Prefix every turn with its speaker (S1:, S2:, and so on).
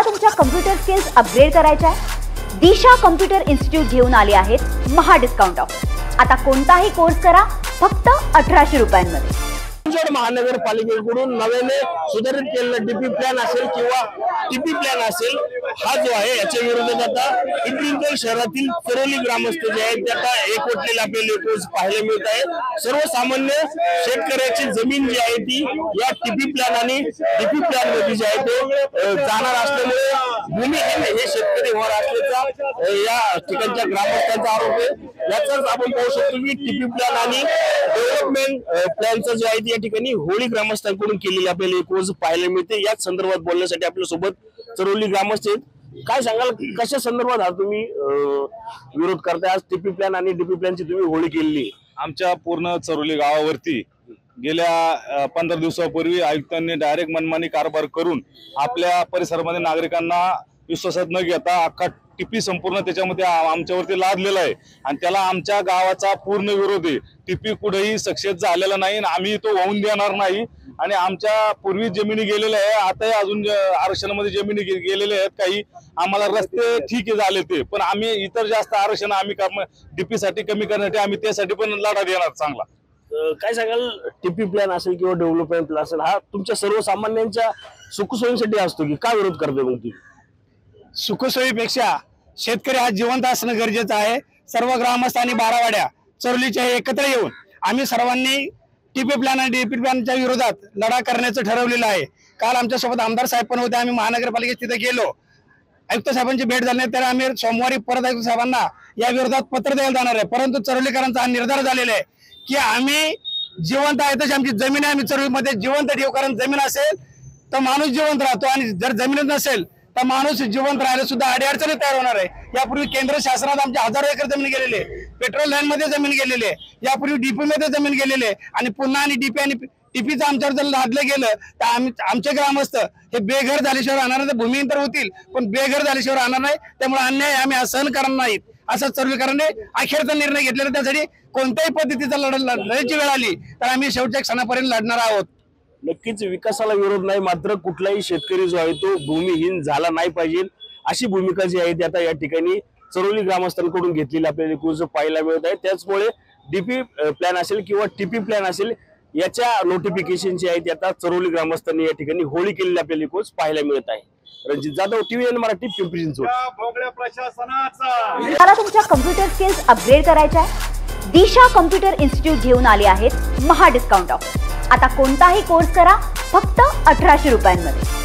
S1: तुम्हाला तुमच्या computer skills upgrade करायच्या आहे? दिशा कम्प्युटर इन्स्टिट्यूट घेऊन आले आहेत महा डिस्काउंट ऑफर। आता कोणताही कोर्स करा फक्त 1800 रुपयांमध्ये।
S2: महानगरपालिकेकडून नव्याने सुधारित केलेला डीपी प्लॅन असेल किंवा टीपी प्लॅन असेल, हा जो आहे याच्या विरोधात आता पिंपरी शहरातील चरोली ग्रामस्थ जे आहेत ते आता एकवटलेले आपल्याला एकच पाहायला मिळत आहे। सर्वसामान्य शेतकऱ्याची जमीन जी आहे ती या टीपी प्लॅन आणि डीपी प्लॅन मध्ये जे आहे ते जाणार असल्यामुळे भूमिहीन हे शेतकरी होणार असल्याचा या ठिकाणच्या ग्रामस्थांचा आरोप आहे। याचाच आपण पाहू शकतो की टीपी प्लॅन आणि डेव्हलपमेंट प्लॅनचा जो आहे या ठिकाणी होळी ग्रामस्थांकडून केलेली आपल्याला एक रोज पाहायला मिळते। याच संदर्भात बोलण्यासाठी आपल्या सोबत चरोली ग्रामस्थ आहेत। काय सांगाल, कशा संदर्भात हा तुम्ही विरोध करताय? आज टीपी प्लॅन आणि डीपी प्लॅनची तुम्ही होळी केलेली
S3: आमच्या पूर्ण चरोली गावावरती गेल्या 15 दिवसापूर्वी आयुक्तांनी डायरेक्ट मनमानी कारभार करून आपल्या परिसरामध्ये नागरिकांना विश्वासात न घेता अख्खा टीपी संपूर्ण त्याच्यामध्ये आमच्यावरती लादलेला आहे आणि त्याला आमच्या गावाचा पूर्ण विरोध आहे। टीपी कुठेही सक्सेस झालेला नाही आणि आम्ही तो होऊन देणार नाही। आणि आमच्या पूर्वी जमिनी गेलेल्या आहे, आता अजून आरक्षणामध्ये जमिनी गेलेल्या आहेत। काही आम्हाला रस्ते ठीक झाले ते, पण आम्ही इतर जास्त आरक्षण आम्ही डीपी साठी कमी करण्यासाठी आम्ही त्यासाठी पण लढा देणार चांगला।
S2: काय सांगाल, टीपी प्लॅन असेल किंवा डेव्हलपमेंट प्लॅन असेल, हा तुमच्या सर्वसामान्यांच्या सुखसोयीसाठी असतो की काय विरोध करते? मग ती
S4: सुखसोयीपेक्षा शेतकरी हा जिवंत असणं गरजेचं आहे। सर्व ग्रामस्थ आणि बारावाड्या चरोलीच्या एकत्र येऊन आम्ही सर्वांनी टीपी प्लॅन आणि डीपी प्लॅनच्या विरोधात लढा करण्याचं ठरवलेलं आहे। काल आमच्यासोबत आमदार साहेब पण होते, आम्ही महानगरपालिकेत तिथे गेलो, आयुक्त साहेबांची भेट झाली, तर आम्ही सोमवारी परत आयुक्त साहेबांना या विरोधात पत्र द्यायला जाणार आहे। परंतु चरोलीकरांचा हा निर्धार झालेला आहे की आम्ही जिवंत आहे तशी आमची जमीन आहे, आम्ही चरोलीमध्ये जिवंत ठेवू। कारण जमीन असेल तर माणूस जिवंत राहतो आणि जर जमीनच नसेल तर माणूस जिवंत राहायला सुद्धा अडचणी तयार होणार आहे। यापूर्वी केंद्र शासनात आमच्या हजारो एकर जमीन गेलेली आहे, पेट्रोल लाईन मध्ये जमीन गेलेली आहे, यापूर्वी डीपी मध्ये जमीन गेलेली आहे आणि पुन्हा आणि डीपी आणि टीपीचं आमच्यावर जर लादलं गेलं तर आमचे ग्रामस्थ हे बेघर झाल्याशिवाय राहणार नाही। भूमिहीन तर होतील पण बेघर झाल्याशिवाय राहणार नाही। त्यामुळे अन्याय आम्ही सहन करणार नाहीत असं चरोलीकरांनी अखेरचा निर्णय घेतलेला। त्यासाठी कोणत्याही पद्धतीचा लढायची वेळ आली तर आम्ही शेवटच्या क्षणापर्यंत लढणार आहोत।
S2: नक्कीच विकासाला विरोध नाही, मात्र कुठलाही शेतकरी जो आहे तो भूमिहीन झाला नाही पाहिजे अशी भूमिका जी आहे ती आता या ठिकाणी चरोली ग्रामस्थांकडून घेतलेली आपल्याला कुठं पाहायला मिळत आहे। त्याचमुळे डीपी प्लॅन असेल किंवा टीपी प्लॅन असेल याच्या नोटिफिकेशन जे आहे ते आता चरोली ग्रामस्थांनी या ठिकाणी होळी केलेली आपल्याला कुठं पाहायला मिळत आहे। रणजित जाधव, TVN मराठी, पिंपरी चिंचवड।
S1: तुम्हाला तुमच्या कम्प्युटर स्किल्स अपग्रेड करायच्या आहे? दिशा कम्प्युटर इन्स्टिट्यूट घेऊन आले आहेत महा डिस्काउंट ऑफर। आता कोणताही कोर्स करा फक्त 1800 रुपयांमध्ये।